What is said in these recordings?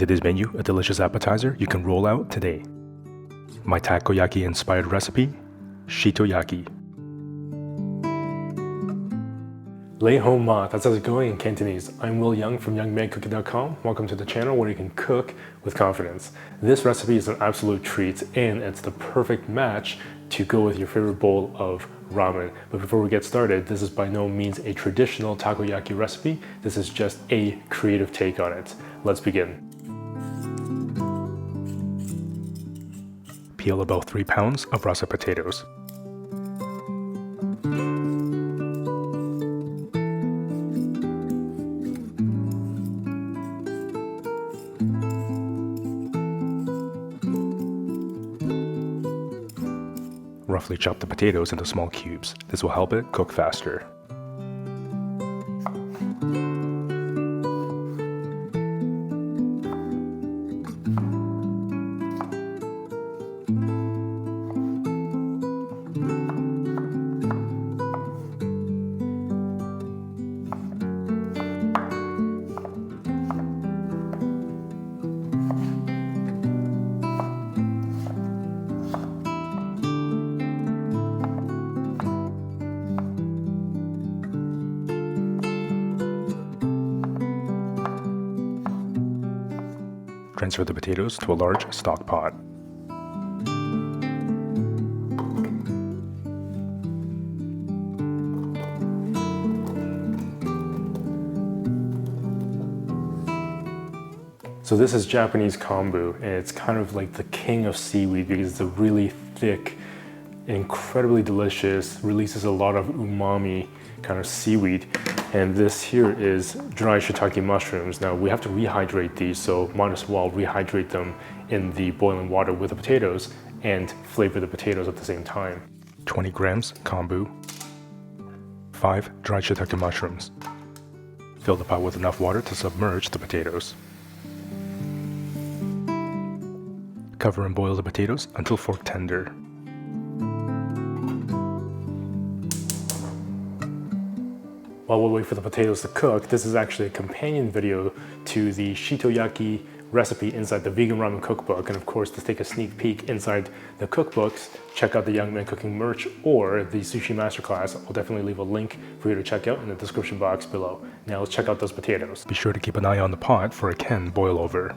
today's menu, a delicious appetizer you can roll out today. My takoyaki inspired recipe, SHIITOYAKI. Lei home ma, that's how's it going in Cantonese. I'm Yeung from YoungManCooking.com. Welcome to the channel where you can cook with confidence. This recipe is an absolute treat and it's the perfect match to go with your favorite bowl of ramen. But before we get started, this is by no means a traditional takoyaki recipe. This is just a creative take on it. Let's begin. Peel about 3 pounds of russet potatoes. Roughly chop the potatoes into small cubes. This will help it cook faster. Transfer the potatoes to a large stock pot. So this is Japanese kombu, and it's kind of like the king of seaweed because it's a really thick, incredibly delicious, releases a lot of umami kind of seaweed. And this here is dry shiitake mushrooms. Now we have to rehydrate these, so might as well rehydrate them in the boiling water with the potatoes and flavor the potatoes at the same time. 20 grams kombu, 5 dry shiitake mushrooms. Fill the pot with enough water to submerge the potatoes. Cover and boil the potatoes until fork tender. While we wait for the potatoes to cook, this is actually a companion video to the SHIITOYAKI recipe inside the Vegan Ramen Cookbook. And of course, to take a sneak peek inside the cookbooks, check out the Young Man Cooking merch or the Sushi Masterclass. I'll definitely leave a link for you to check out in the description box below. Now let's check out those potatoes. Be sure to keep an eye on the pot for it can boil over.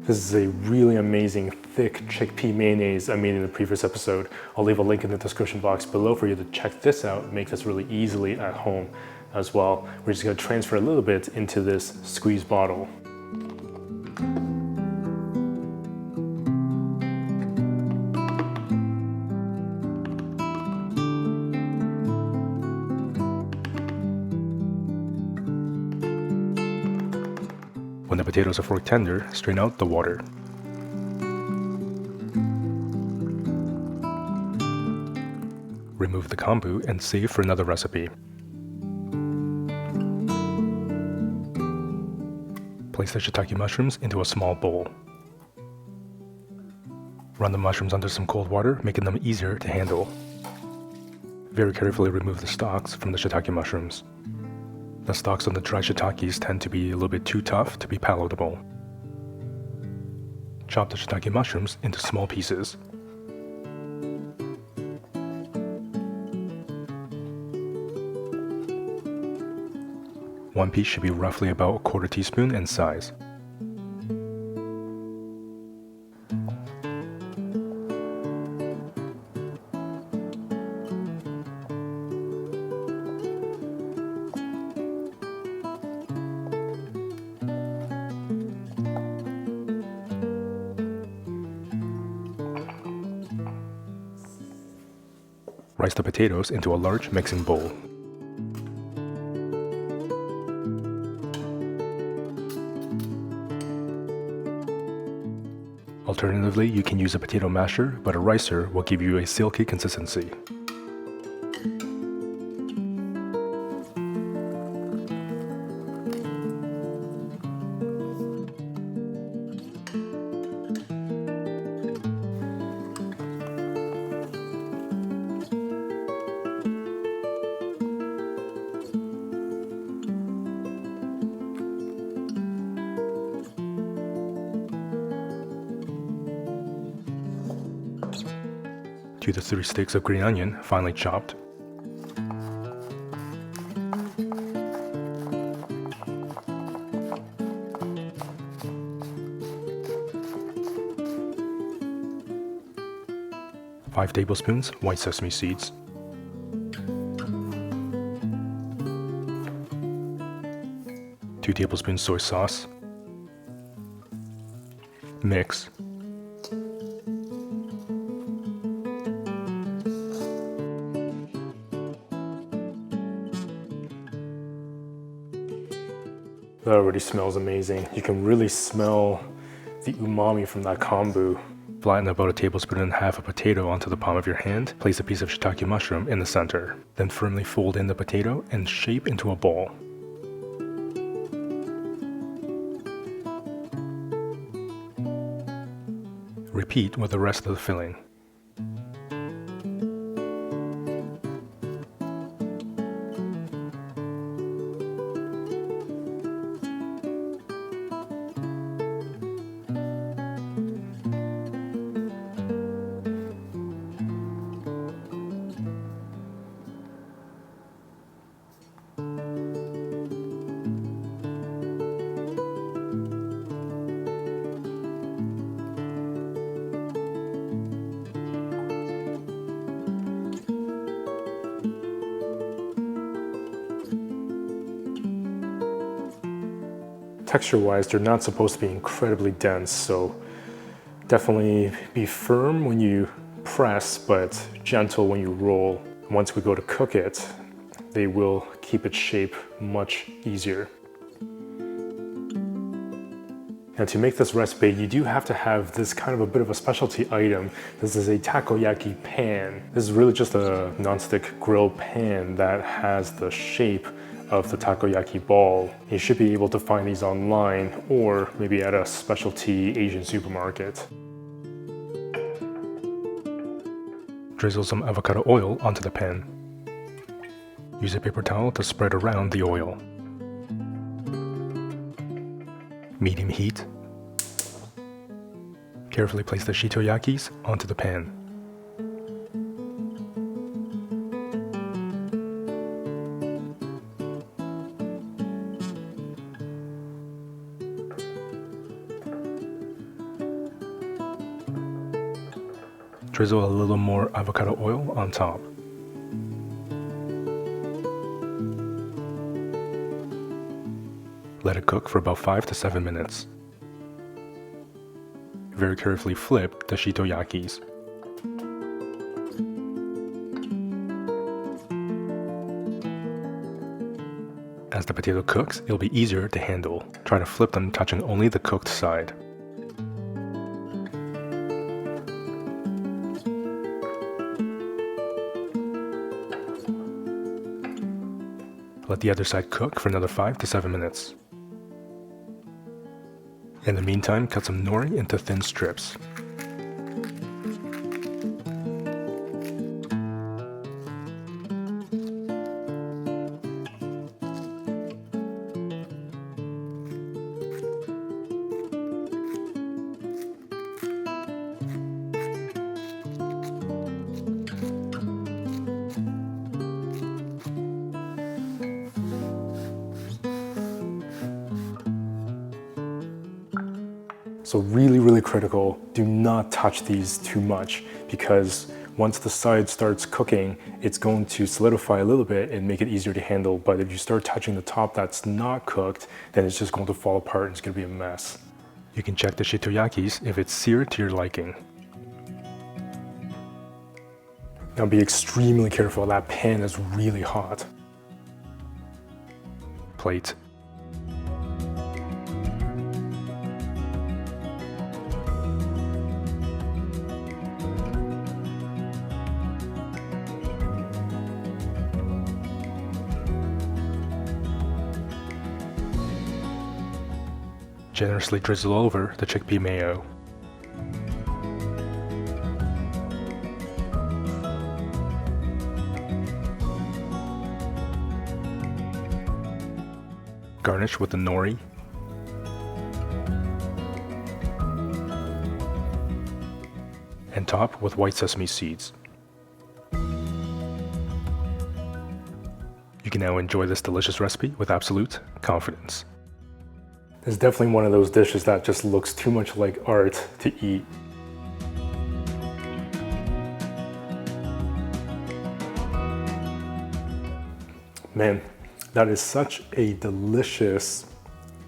This is a really amazing thick chickpea mayonnaise I made in the previous episode. I'll leave a link in the description box below for you to check this out, make this really easily at home as well. We're just gonna transfer a little bit into this squeeze bottle. When the potatoes are fork tender, strain out the water. Remove the kombu and save for another recipe. Place the shiitake mushrooms into a small bowl. Run the mushrooms under some cold water, making them easier to handle. Very carefully remove the stalks from the shiitake mushrooms. The stalks on the dry shiitakes tend to be a little bit too tough to be palatable. Chop the shiitake mushrooms into small pieces. One piece should be roughly about 1/4 teaspoon in size. Rice the potatoes into a large mixing bowl. Alternatively, you can use a potato masher, but a ricer will give you a silky consistency. 2 to 3 sticks of green onion, finely chopped. Five tablespoons white sesame seeds. 2 tablespoons soy sauce. Mix. That already smells amazing. You can really smell the umami from that kombu. Flatten about a tablespoon and a half of potato onto the palm of your hand. Place a piece of shiitake mushroom in the center. Then firmly fold in the potato and shape into a ball. Repeat with the rest of the filling. Texture-wise, they're not supposed to be incredibly dense, so definitely be firm when you press, but gentle when you roll. Once we go to cook it, they will keep its shape much easier. Now to make this recipe, you do have to have this kind of a bit of a specialty item. This is a takoyaki pan. This is really just a non-stick grill pan that has the shape of the takoyaki ball. You should be able to find these online or maybe at a specialty Asian supermarket. Drizzle some avocado oil onto the pan. Use a paper towel to spread around the oil. Medium heat. Carefully place the shiitoyakis onto the pan. Drizzle a little more avocado oil on top. Let it cook for about 5 to 7 minutes. Very carefully flip the shiitoyakis. As the potato cooks, it'll be easier to handle. Try to flip them touching only the cooked side. Let the other side cook for another 5 to 7 minutes. In the meantime, cut some nori into thin strips. So really critical, do not touch these too much, because once the side starts cooking, it's going to solidify a little bit and make it easier to handle. But if you start touching the top that's not cooked, then it's just going to fall apart and it's going to be a mess. You can check the shiitoyakis if it's seared to your liking. Now be extremely careful, that pan is really hot. Plate. Generously drizzle over the chickpea mayo. Garnish with the nori. And top with white sesame seeds. you can now enjoy this delicious recipe with absolute confidence. It's definitely one of those dishes that just looks too much like art to eat. Man, that is such a delicious,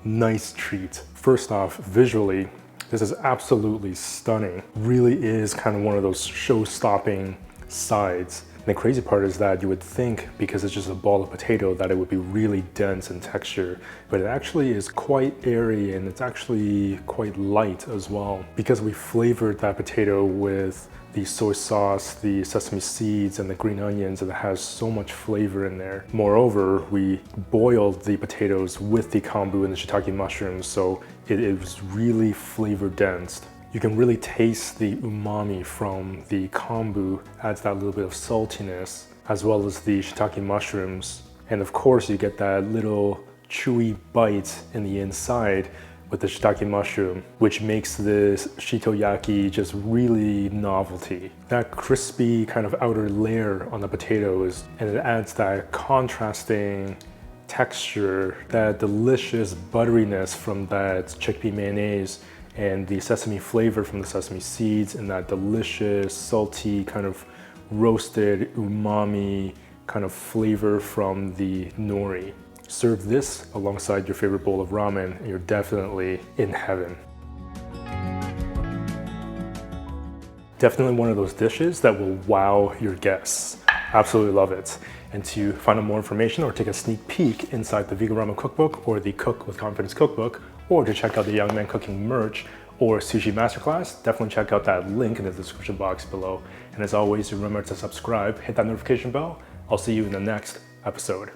nice treat. First off, visually, this is absolutely stunning. Really is kind of one of those show-stopping sides. And the crazy part is that you would think, because it's just a ball of potato, that it would be really dense in texture, but it actually is quite airy and it's actually quite light as well. Because we flavored that potato with the soy sauce, the sesame seeds, and the green onions, and it has so much flavor in there. Moreover, we boiled the potatoes with the kombu and the shiitake mushrooms, so it is really flavor dense. You can really taste the umami from the kombu, adds that little bit of saltiness, as well as the shiitake mushrooms. And of course, you get that little chewy bite in the inside with the shiitake mushroom, which makes this SHIITOYAKI just really novelty. That crispy kind of outer layer on the potatoes, and it adds that contrasting texture, that delicious butteriness from that chickpea mayonnaise, and the sesame flavor from the sesame seeds, and that delicious, salty, kind of roasted umami kind of flavor from the nori. Serve this alongside your favorite bowl of ramen, and you're definitely in heaven. Definitely one of those dishes that will wow your guests. Absolutely love it. And to find out more information or take a sneak peek inside the Vegan Ramen Cookbook or the Cook with Confidence Cookbook, or to check out the Young Man Cooking merch or Sushi Masterclass, definitely check out that link in the description box below. And as always, remember to subscribe, hit that notification bell. I'll see you in the next episode.